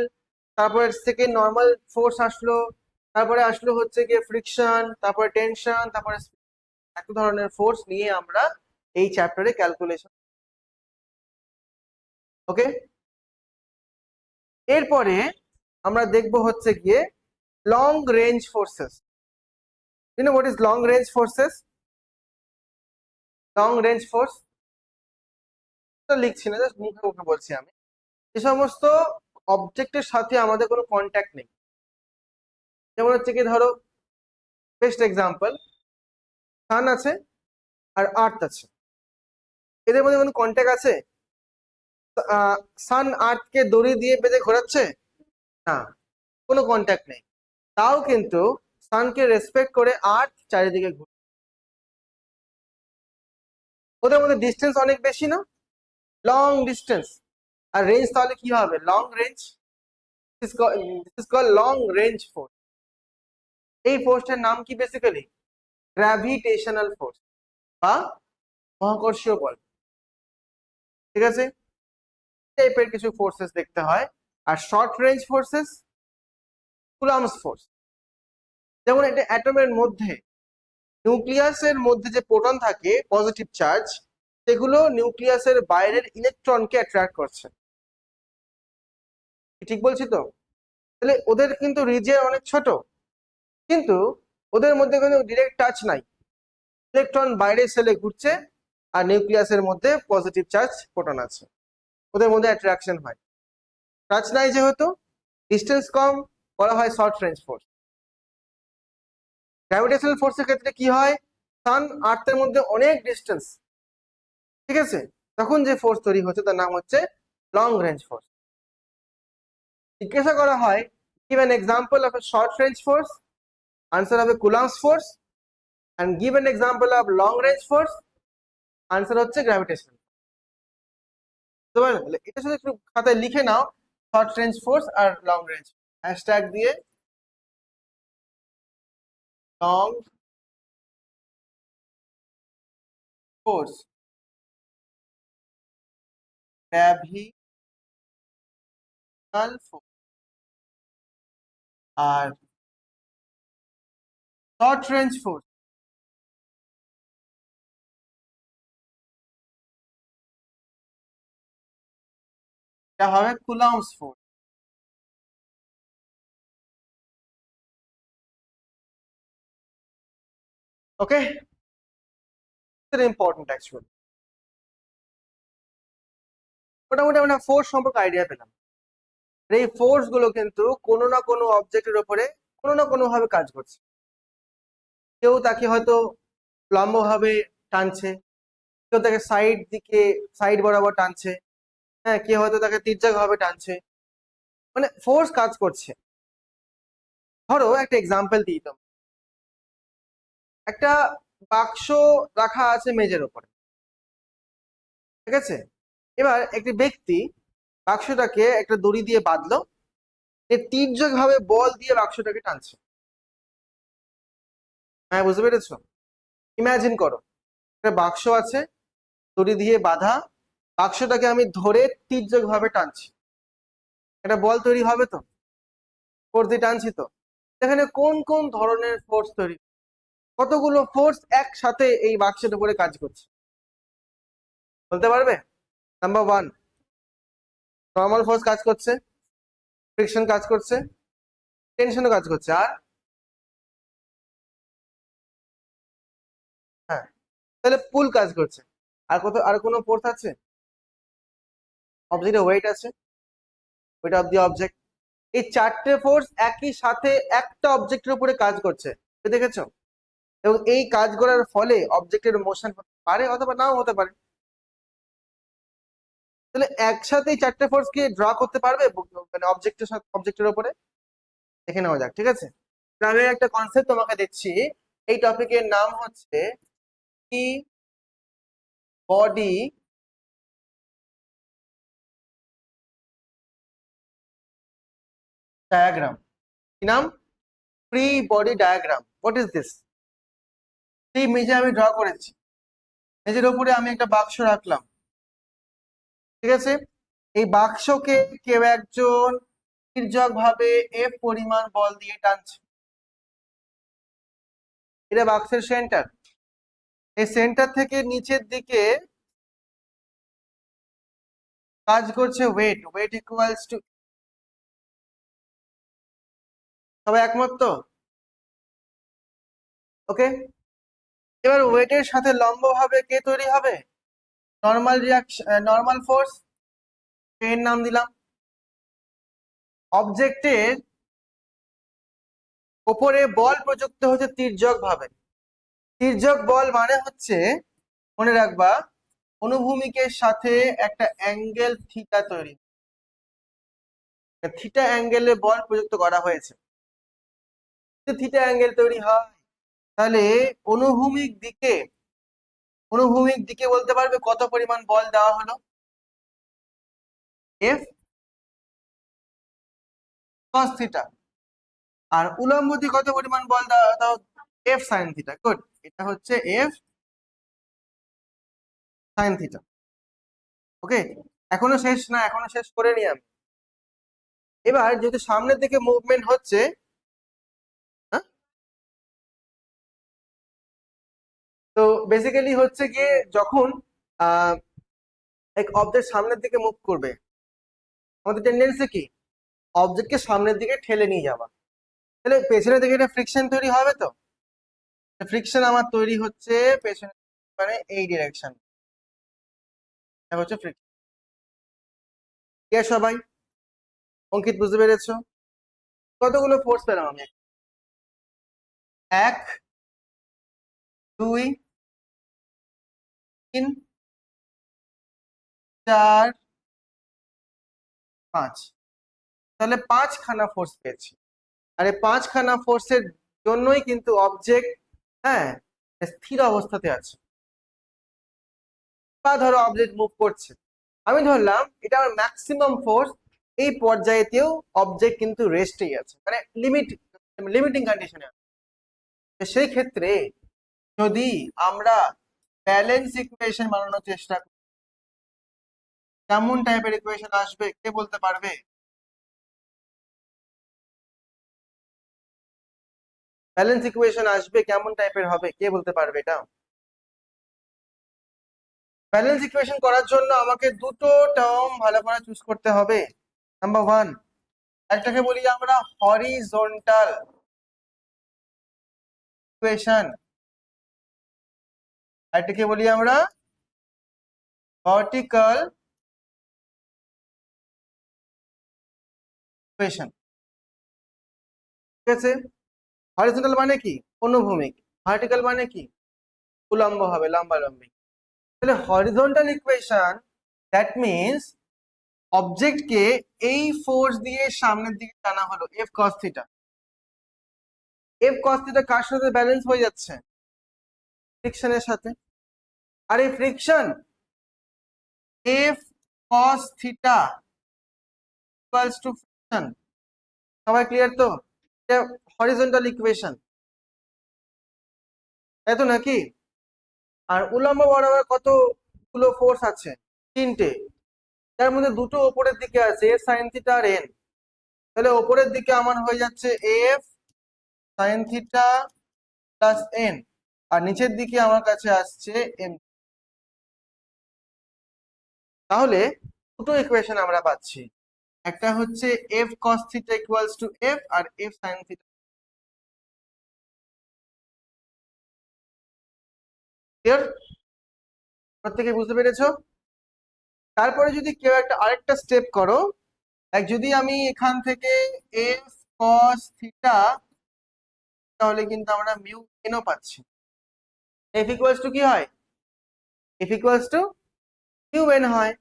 তারপরে সেকেন্ড নর্মাল ফোর্স আসলো, তারপরে আসলো হচ্ছে গিয়ে ফ্রিকশন, তারপরে টেনশন, তারপরে এত ধরনের ফোর্স নিয়ে আমরা এই চ্যাপ্টারে ক্যালকুলেশন। ওকে, এরপরে আমরা দেখব হচ্ছে গিয়ে long range forces. You know what is long range forces? Long range force লিখছি না, জাস্ট মুখে মুখে বলছি আমি। যে সমস্ত অবজেক্টের সাথে আমাদের কোনো কন্ট্যাক্ট নেই, যেমন হচ্ছে কি ধরো বেস্ট এক্সাম্পল সান আছে আর আর্থ আছে, এদের মধ্যে কোনো কন্ট্যাক্ট আছে? সান আর্থকে দড়ি দিয়ে বেঁধে ঘোরাচ্ছে না, কোনো কন্ট্যাক্ট নেই। তাও কিন্তু সানকে রেসপেক্ট করে আর্থ চারিদিকে ঘুরে। ওদের মধ্যে ডিস্টেন্স অনেক বেশি না, লং ডিস্টেন্স। আর রেঞ্জ তাহলে কি হবে? Long range. This is called long range force. এই ফোর্সটার নাম কি? বেসিক্যালি গ্র্যাভিটেশনাল ফোর্স বা মহাকর্ষীয় বল। ঠিক আছে, টাইপের কিছু ফোর্সেস দেখতে হয়। আর শর্ট রেঞ্জ ফোর্সেস কুলাম্বস ফোর্স। যেমন এটা অ্যাটমের মধ্যে, নিউক্লিয়াসের মধ্যে যে প্রোটন থাকে পজিটিভ চার্জ, সেগুলো নিউক্লিয়াসের বাইরের ইলেকট্রনকে অ্যাট্রাক্ট করছে। ঠিক বলছি তো? তাহলে ওদের কিন্তু রিজিয়ন অনেক ছোট, কিন্তু ওদের মধ্যে কোনো ডিরেক্ট টাচ নাই। ইলেকট্রন বাইরের সেলে ঘুরছে আর নিউক্লিয়াসের মধ্যে পজিটিভ চার্জ প্রোটন আছে, ওদের মধ্যে অ্যাট্রাকশন হয়। টাচ নাই যেহেতু, ডিস্টেন্স কম, বলা হয় শর্ট রেঞ্জ ফোর্স। গ্র্যাভিটেশনাল ফোর্সের ক্ষেত্রে কি হয়? সান আর্থের মধ্যে অনেক ডিস্টেন্স, ঠিক আছে, তখন যে ফোর্স তৈরি হচ্ছে তার নাম হচ্ছে লং রেঞ্জ ফোর্স। জিজ্ঞাসা করা হয় give an example of a short range force, answer হবে Coulomb's force, and give an example of long range force, answer হচ্ছে গ্র্যাভিটেশন। এটা শুধু একটু খাতায় লিখে নাও, শর্ট রেঞ্জ ফোর্স আর লং রেঞ্জ, হ্যাশট্যাগ দিয়ে লং ফোর্স, গ্র্যাভিটেশনাল ফোর্স আর short range force এটা হবে কুলম্বস ফোর্স। ওকে, ইম্পর্টেন্ট অ্যাকচুয়ালি। মোটামুটি আমরা ফোর্স সম্পর্কে আইডিয়া পেলাম। এই ফোর্স গুলো কিন্তু কোনো না কোনো অবজেক্টের উপরে কোনো না কোনো ভাবে কাজ করছে। কেউ তাকে হয়তো লম্ব ভাবে টানছে, কেউ তাকে সাইড বরাবর টানছে, হ্যাঁ, কেউ হয়তো তাকে তির্যক ভাবে টানছে, মানে ফোর্স কাজ করছে। ধরো একটা এক্সাম্পল দিই, তো একটা বাক্স রাখা আছে মেজের উপরে, ঠিক আছে। এবার একটি ব্যক্তি বাক্সটাকে একটা দড়ি দিয়ে বাঁধলো, তির্যক ভাবে বল দিয়ে বাক্সটাকে টানছে। হ্যাঁ, বুঝতে পেরেছো? ইমাজিন করো একটা বাক্স আছে, দড়ি দিয়ে বাঁধা, বাক্সটাকে আমি ধরে তির্যক ভাবে টানছি, একটা বল তৈরি হবে তো, ফোর্স দিয়ে টানছি তো। এখানে কোন কোন ধরনের ফোর্স তৈরি, কতগুলো ফোর্স একসাথে এই বাক্সের উপরে কাজ করছে বলতে পারবে? নাম্বার ওয়ান, নর্মাল ফোর্স কাজ করছে, ফ্রিকশন কাজ করছে, টেনশনও কাজ করছে, আর হ্যাঁ, তাহলে পুল কাজ করছে। আর কোনো ফোর্স আছে? অবজেক্টের ওয়েট আছে, ওয়েট অফ দি অবজেক্ট। এই চারটে ফোর্স একই সাথে একটা অবজেক্টের উপরে কাজ করছে, দেখেছো? এবং এই কাজ করার ফলে অবজেক্টের মোশন হতে পারে অথবা নাও হতে পারে। তাহলে একসাথে চারটে ফোর্স কি ড্র করতে পারবে মানে অবজেক্টের সাথে অবজেক্টের উপরে? দেখে নেওয়া যাক, ঠিক আছে? আমি একটা কনসেপ্ট তোমাকে দিচ্ছি, এই টপিকের নাম হচ্ছে কি বডি ডায়াগ্রাম। কি নাম? Free body diagram. What is this? এই মেজে আমি ড্র করেছি, মেজের উপরে আমি একটা বাক্স রাখলাম, ঠিক আছে? এই বাক্সকে কেউ একজন তির্যক ভাবে এফ পরিমাণ বল দিয়ে টানছে। এটা বাক্সের সেন্টার। এই সেন্টার থেকে নিচের দিকে কাজ করছে ওয়েট। ওয়েট ইকুয়ালস টু, সবাই একমত তো? ওকে, এবার ওয়েটের সাথে লম্ব ভাবে কে তৈরি হবে? নর্মাল রিয়াকশন, নর্মাল ফোর্স, এর নাম দিলাম। অবজেক্টের উপরে বল প্রযুক্ত হচ্ছে তির্যক ভাবে। তির্যক বল মানে হচ্ছে, মনে রাখবা, অনুভূমিকের সাথে একটা অ্যাঙ্গেল থিটা তৈরি, থিটা অ্যাঙ্গেলে বল প্রযুক্ত করা হয়েছে। যদি থিটা অ্যাঙ্গেল তৈরি হয়, তাহলে অনুভূমিক দিকে, অনুভূমিক দিকে বলতে পারবে কত পরিমাণ বল দেওয়া হলো? F cos theta. আর উলম্ব দিকে কত পরিমাণ বল দেওয়া দাও? F sine theta. গুড, এটা হচ্ছে এফ সাইন থিটা। ওকে, এখনো শেষ না, এখনো শেষ করে নি আমি। এবার যেহেতু সামনের দিকে মুভমেন্ট হচ্ছে, হ্যাঁ, তো বেসিক্যালি হচ্ছে গিয়ে যখন এক অবজেক্ট সামনের দিকে মুভ করবে, আমাদের টেন্ডেন্সি কি? অবজেক্টকে সামনের দিকে ঠেলে নিয়ে যাওয়া। তাহলে পেছনের দিকে একটা ফ্রিকশন তৈরি হবে তো। ফ্রিকশন আমার তৈরি হচ্ছে পেছনে, মানে এই ডিরেকশন, এটা হচ্ছে ফ্রিকশন। কে সবাই? অঙ্কিত বুঝতে পেরেছো? কতগুলো ফোর্স পেলাম আমি? 1 2 3 4 5, তাহলে 5খানা ফোর্স পেয়েছি। আর এই 5খানা ফোর্সের জন্যই কিন্তু অবজেক্ট, হ্যাঁ, স্থির অবস্থাতে আছে। বা ধরো অবজেক্ট মুভ করছে, আমি ধরলাম এটা আমার ম্যাক্সিমাম ফোর্স, এই পর্যায়েতেও অবজেক্ট কিন্তু রেস্টেই আছে, মানে লিমিটিং কন্ডিশনে আছে। সেই ক্ষেত্রে যদি আমরা ব্যালেন্স ইকুয়েশন বানানোর চেষ্টা করি, কেমন টাইপের ইকুয়েশন আসবে কে বলতে পারবে? ব্যালেন্স ইকুয়েশন আসবে কেমন টাইপের হবে, কে বলতে পারবে এটা? ব্যালেন্স ইকুয়েশন করার জন্য আমাকে দুটো টার্ম ভালো করে চুজ করতে হবে। নাম্বার 1, একটাকে বলি আমরা হরিজন্টাল ইকুয়েশন, একটাকে বলি আমরা ভার্টিক্যাল ইকুয়েশন। ঠিক আছে, হরিজন্টাল মানে কি? অনুভূমিক। ভার্টিক্যাল মানে কি? উলম্ব হবে, লম্বালম্বি। তাহলে হরিজন্টাল ইকুয়েশন, দ্যাট মিনস অবজেক্টকে এই ফোর্স দিয়ে সামনের দিকে টানা হলো, F cos theta. F cos theta কার সাথে ব্যালেন্স হয়ে যাচ্ছে? ফ্রিকশনের সাথে। আর এই friction F cos theta equals to friction. সবাই ক্লিয়ার তো? এটা হরিজন্টাল ইকুয়েশন, তাই তো নাকি? আর উলম্ব বরাবর কতগুলো ফোর্স আছে? 3টে। তার মধ্যে দুটো ওপরের দিকে আছে, এফ সাইন থিটা আর এন। তাহলে ওপরের দিকে আমার হয়ে যাচ্ছে F sine theta plus N, আর নিচের দিকে আমার কাছে আসছে এম। তাহলে দুটো ইকুয়েশন আমরা পাচ্ছি, একটা হচ্ছে F cos theta equals to F, আর এফ সাইন থিটা। ক্লিয়ার? প্রত্যেকে বুঝতে পেরেছো? তারপরে যদি কেউ একটা আরেকটা স্টেপ করো, যদি আমি এখান থেকে এফ কস থিটা, তাহলে কিন্তু আমরা মিউ এনও পাচ্ছি। এফ ইকুয়ালস টু কি হয়? F equals to mu N হয়।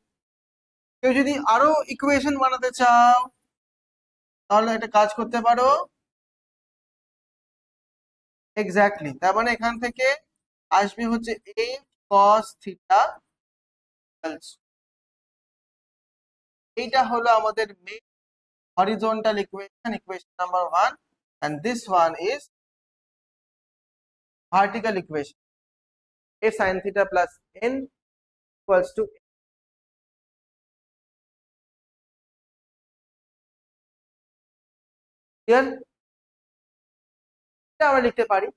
কেউ যদি আরো ইকুয়েশন বানাতে চাও তাহলে একটা কাজ করতে পারো। এক্স্যাক্টলি, তার মানে এখান থেকে আসবে হচ্ছে a cos থিটা। এইটা হলো আমাদের main horizontal equation number 1, and this one is vertical equation, a sin theta plus n equals to here. এটা আমরা লিখতে পারি।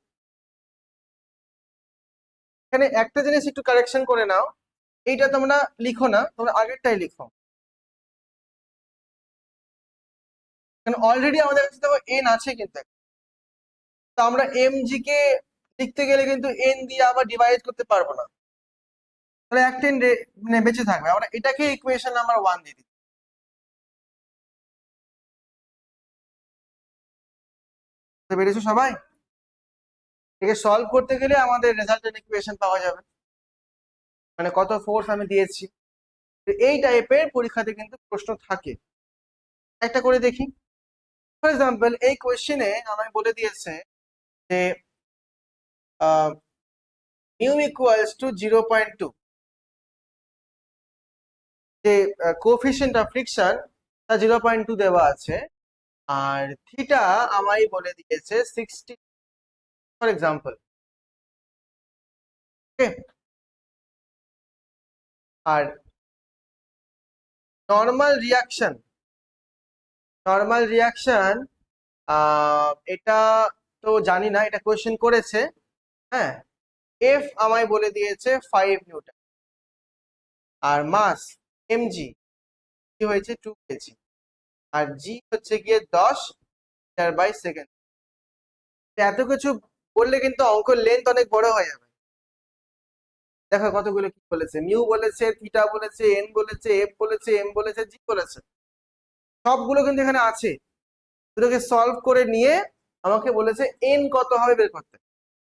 এখানে একটা জিনিস একটু কারেকশন করে নাও, এইটা তোমরা লিখো না, তোমরা আগেরটাই লিখো, কারণ অলরেডি আমাদের কাছে দেখো n আছে কিন্তু। তো আমরা mg কে লিখতে গেলে কিন্তু n দিয়ে আবার ডিভাইড করতে পারবো না, তাহলে একটা n মানে বেঁচে থাকবে। আমরা এটাকে ইকুয়েশন নাম্বার 1 দিয়ে দিই। বুঝতে পেরেছো সবাই? একে সলভ করতে গেলে আমাদের রেজাল্টেন্ট ইকুয়েশন পাওয়া যাবে, মানে কত ফোর্স আমি দিয়েছি। এই টাইপের পরীক্ষাতে কিন্তু প্রশ্ন থাকে। একটা করে দেখি। ফর এক্সাম্পল, এই কোয়েশ্চেনে আমায় বলে দিয়েছে যে মিউ ইকুয়ালস টু 0.2, যে কোএফিসিয়েন্ট অফ ফ্রিকশন তা 0.2 দেওয়া আছে, আর থিটা আমায় বলে দিয়েছে 60 ফর এক্সাম্পল। ওকে, আর নর্মাল রিয়াকশন এটা তো জানি না, এটা কোয়েশ্চেন করেছে। হ্যাঁ, এফ আমায় বলে দিয়েছে 5 নিউটন, আর মাস mg কি হয়েছে 2 কেজি, আর জি হচ্ছে গিয়ে 10 মিটার বাই সেকেন্ড। এত কিছু বললে কিন্তু অঙ্কের লেন্থ অনেক বড় হয়ে যাবে। দেখো কতগুলো কি বলেছে, মিউ বলেছে, থিটা বলেছে, এন বলেছে, এফ বলেছে, এম বলেছে, জি বলেছে, সবগুলো কিন্তু এখানে আছে। দুটোকে সলভ করে নিয়ে আমাকে বলেছে এন কত হবে বের করতে।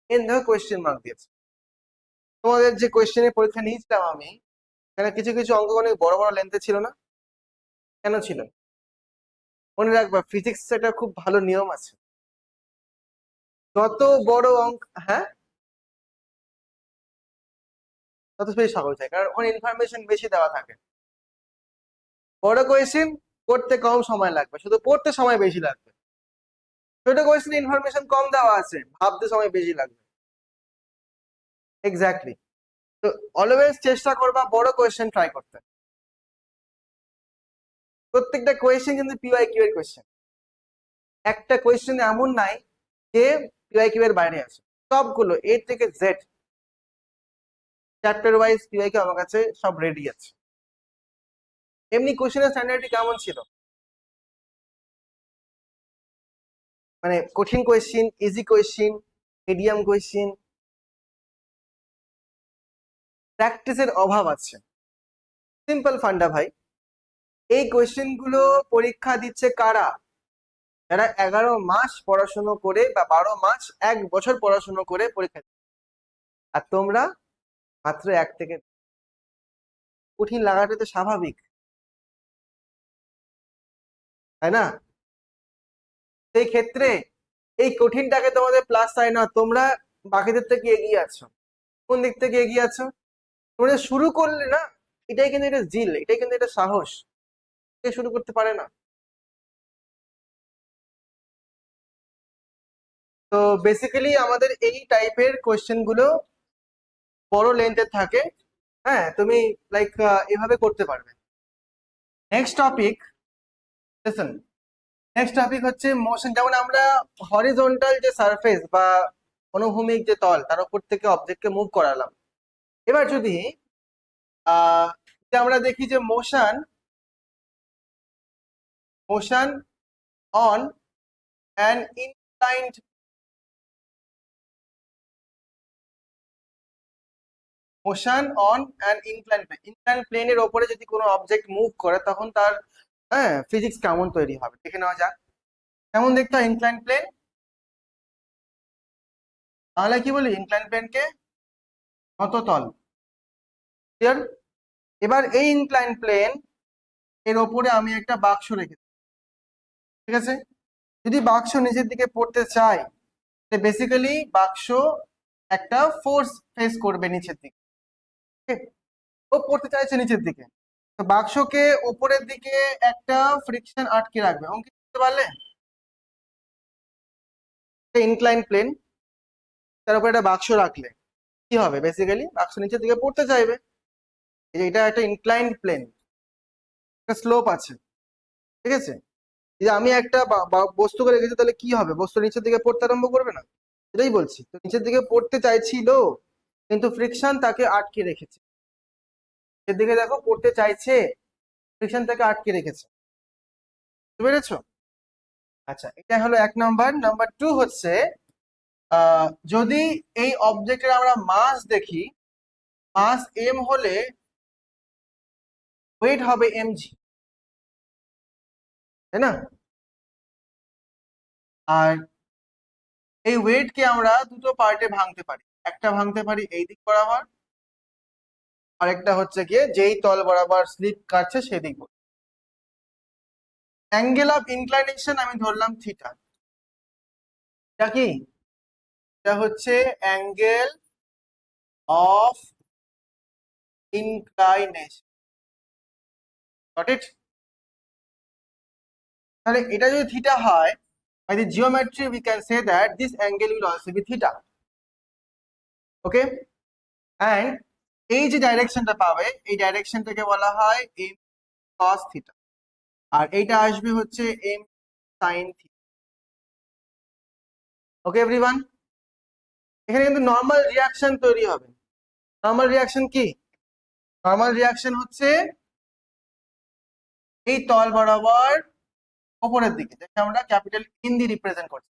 এন দেখো কোয়েশ্চেন মার্ক দিয়েছে। তোমাদের যে কোয়েশ্চেনের পরীক্ষা নিয়েছিলাম আমি, এখানে কিছু কিছু অঙ্ক অনেক বড় বড় লেন্থে ছিল না? কেন ছিল? মনে রাখবা, ফিজিক্স একটা খুব ভালো নিয়ম আছে, যত বড় অঙ্ক, হ্যাঁ, তত বেশি সহজ হয়, কারণ ওখানে ইনফরমেশন বেশি দেওয়া থাকে। বড় কোয়েশ্চেন করতে কম সময় লাগবে, শুধু পড়তে সময় বেশি লাগবে। ছোট কোয়েশ্চেন ইনফরমেশন কম দেওয়া আছে, ভাবতে সময় বেশি লাগবে। এক্স্যাক্টলি। তো অলওয়েজ চেষ্টা করবা বড় কোয়েশ্চেন ট্রাই করতে। প্রত্যেকটা কোয়েশ্চেন কিন্তু পিওয়াইকিউ এর কোয়েশ্চেন, একটা কোয়েশ্চেন এমন নাই যে পিওয়াইকিউ এর বাইরে আছে। সবগুলো এ থেকে জেড চ্যাপ্টার ওয়াইজ পিওয়াইকিউ আমার কাছে সব রেডি আছে। এমনি কোয়েশ্চেনের স্ট্যান্ডার্ডটি কেমন ছিল? মানে কঠিন question, easy question, medium question? প্র্যাকটিসের অভাব আছে। সিম্পল ফান্ডা ভাই। এই কোয়েশ্চেন গুলো পরীক্ষা দিচ্ছে কারা? যারা 11 মাস পড়াশুনো করে বা 12 মাস 1 বছর পড়াশুনো করে পরীক্ষা দিচ্ছে। আর তোমরা মাত্র 1 থেকে। কঠিন লাগাটা তো স্বাভাবিক, তাই না? সেই ক্ষেত্রে এই কঠিনটাকে তোমাদের প্লাস সাইন, না তোমরা বাকিদের থেকে এগিয়ে আছো। কোন দিক থেকে এগিয়ে আছো? তোমরা শুরু করলে না, এটাই কিন্তু এটা জিল, এটাই কিন্তু এটা সাহস। কে শুরু করতে পারে না? তো বেসিক্যালি আমাদের এই টাইপের কোয়েশ্চেন গুলো বড় লেন্থের থাকে। হ্যাঁ, তুমি লাইক এভাবে করতে পারবে। Next topic, listen. Next topic হচ্ছে মোশন। যেমন আমরা হরিজন্টাল যে সারফেস বা অনুভূমিক যে তল, তার উপর থেকে অবজেক্টকে মুভ করালাম। এবার যদি আমরা দেখি যে motion on an inclined motion on an inclined প্লেনের ওপরে যদি কোনো অবজেক্ট মুভ করে, তখন তার ফিজিক্স কেমন তৈরি হবে দেখে নেওয়া যাক। কেমন দেখতে হয় ইনক্লাইন্ড প্লেন? তাহলে কি বলি, ইনক্লাইন্ড প্লেনকে সমতল। ক্লিয়ার? এবার এই ইনক্লাইন্ড প্লেন এর ওপরে আমি একটা বাক্স রেখেছি, ঠিক আছে? যদি বাক্স নিচের দিকে পড়তে চাই, বেসিক্যালি বাক্স একটা ফোর্স ফেস করবে নিচের দিকে, ও পড়তে চাইছে নিচের দিকে, তো বাক্সকে উপরের দিকে একটা ফ্রিকশন আটকে রাখবে। অঙ্ক করতে পারলে ইনক্লাইন প্লেন, তার উপরে একটা বাক্স রাখলে কি হবে? বেসিক্যালি বাক্স নিচের দিকে পড়তে চাইবে। এটা একটা ইনক্লাইন্ড প্লেন, একটা স্লোপ আছে, ঠিক আছে? যদি আমি একটা বস্তুকে রেখেছি তাহলে কি হবে? বস্তু নিচের দিকে পড়তে আরম্ভ করবে না? এটাই বলছি, তো নিচের দিকে পড়তে চাইছিল কিন্তু ফ্রিকশন তাকে আটকে রেখেছে। এর দিকে দেখো পড়তে চাইছে, ফ্রিকশন তাকে আটকে রেখেছে, বুঝতে পেরেছো? আচ্ছা, এটা হলো 1 নাম্বার। নাম্বার 2 হচ্ছে যদি এই অবজেক্টের আমরা মাস দেখি, মাস m হলে ওয়েট হবে mg, তাই না? আর এই ওয়েটকে আমরা দুটো পার্টে ভাঙতে পারি, একটা ভাঙতে পারি এই দিক বরাবর, আরেকটা হচ্ছে গিয়ে যেই তল বরাবর স্লিপ কাটছে সেদিক। অ্যাঙ্গেল অফ ইনক্লাইনেশন আমি ধরলাম থিটা, এটা কি? এটা হচ্ছে angle of inclination, got it? তাহলে এটা যদি থিটা হয়, by the geometry we can say that this angle will also be theta, okay? and এই যে ডাইরেকশনটা পাবে এই ডাইরেকশনটাকে বলা হয় m cos theta, আর এইটা আসবে হচ্ছে m sin theta, ওকে এভরিওয়ান? এখানে কিন্তু নরমাল রিঅ্যাকশন তৈরি হবে। নরমাল রিঅ্যাকশন কি? নরমাল রিঅ্যাকশন হচ্ছে এই তল বরাবর উপরের দিকে, যেটা আমরা ক্যাপিটাল এন দিয়ে রিপ্রেজেন্ট করছি।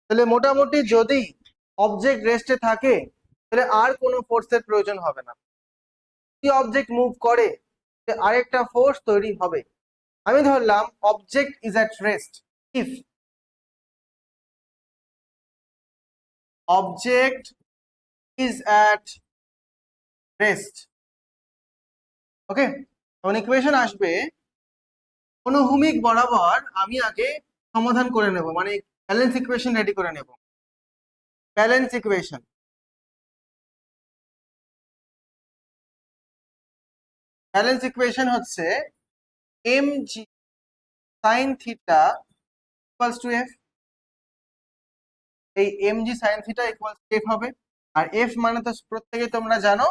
তাহলে মোটামুটি যদি অবজেক্ট রেস্টে থাকে তাহলে আর কোনো ফোর্সের প্রয়োজন হবে না। যদি অবজেক্ট মুভ করে আরেকটা ফোর্স তৈরি হবে। আমি ধরলাম object is at rest, if object is at rest, okay? তখন ইকুয়েশন আসবে অনুভূমিক বরাবর, আমি আগে সমাধান করে নেব, মানে ব্যালেন্স ইকুয়েশন রেডি করে নেব। ব্যালেন্স ইকুয়েশন, ব্যালেন্স ইকুয়েশন হচ্ছে mg sin theta equals to f, এই mg sin theta equals to f হবে। আর f মানে তো প্রত্যেকে তোমরা জানো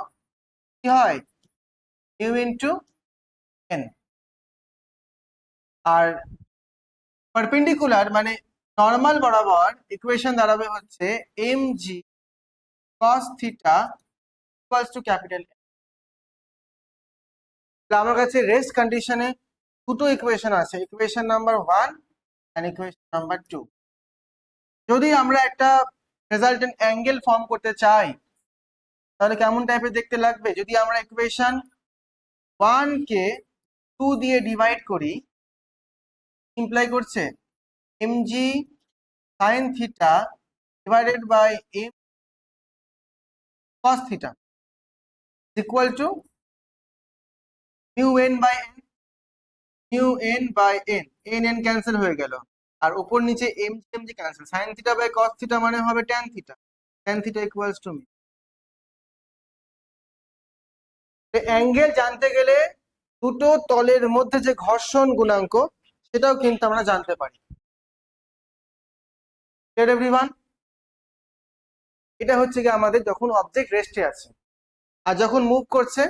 কি হয়, u into n। আর পারপেন্ডিকুলার মানে নরমাল বরাবর ইকুয়েশন দাঁড়াবে হচ্ছে mg cos theta equals to capital N। আমার কাছে রেস্ট কন্ডিশনে দুটো ইকুয়েশন আছে, equation number 1 and equation number 2। যদি আমরা একটা রেজাল্টেন্ট অ্যাঙ্গেল ফর্ম করতে চাই তাহলে কেমন টাইপের দেখতে লাগবে? যদি আমরা ইকুয়েশন 1 কে 2 দিয়ে ডিভাইড করি, ইমপ্লাই করছে mg sin theta divided by m cos theta is equal to mu n by n, mu n by n, n cancel হয়ে গেল, আর উপর নিচে mg cancel, sin theta by cos theta মানে হবে tan theta, tan theta equals to mu। Angle জানতে গেলে দুটো তলের মধ্যে যে ঘর্ষণ গুণাঙ্ক সেটাও কিন্তু আমরা জানতে পারি। এভরিওয়ান, এটা হচ্ছে কি আমাদের যখন অবজেক্ট রেস্টে আছে, আর যখন মুভ করছে